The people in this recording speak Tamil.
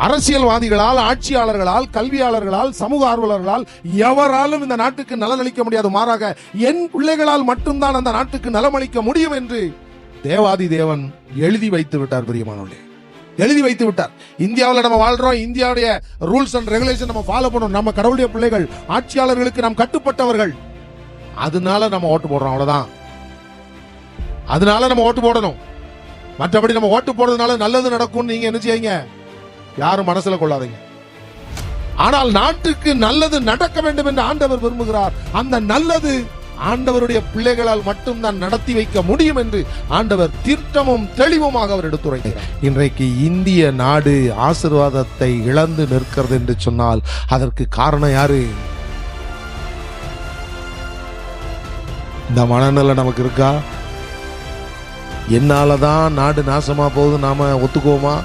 அரசியல்வாதிகளால், ஆட்சியாளர்களால், கல்வியாளர்களால், சமூக ஆர்வலர்களால் எவராலும் இந்த நாட்டுக்கு நலனளிக்க முடியாது. மாறாக என் பிள்ளைகளால் மட்டும்தான் அந்த நாட்டுக்கு நலமளிக்க முடியும் என்று தேவாதி தேவன் எழுதி வைத்து விட்டார். பிரியமானவர்களே, எழுதி வைத்து விட்டார். இந்தியாவில் நம்ம வாழ்றோம். இந்தியாவுடைய ரூல்ஸ் அண்ட் ரெகுலேஷன் நம்ம ஃபாலோ பண்ணணும். நம்ம கடவுளுடைய பிள்ளைகள், ஆட்சியாளர்களுக்கு நாம் கட்டுப்பட்டவர்கள். அதனால நம்ம ஓட்டு போடுறோம், அவ்வளவுதான். அதனால நம்ம ஓட்டு போடணும். மற்றபடி நம்ம ஓட்டு போடுறதுனால நல்லது நடக்கும் நீங்க என்ன செய்யுங்க, யாரும் மனசுல கொள்ளாதீங்க. ஆனால் நாட்டுக்கு நல்லது நடக்க வேண்டும் என்று ஆண்டவர் விரும்புகிறார். அந்த நல்லது ஆண்டவருடைய பிள்ளைகளால் மட்டும்தான் நடத்தி வைக்க முடியும் என்று ஆண்டவர் தீர்க்கமும் தெளிவுமாக அவர் எடுத்துரைக்கிறார். இன்றைக்கு இந்திய நாடு ஆசீர்வாதத்தை இழந்து நிற்கிறது என்று சொன்னால் அதற்கு காரணம் யாரு? இந்த மனநிலை நமக்கு இருக்கா? என்னாலதான் நாடு நாசமா போகுது நாம ஒத்துக்குவோமா?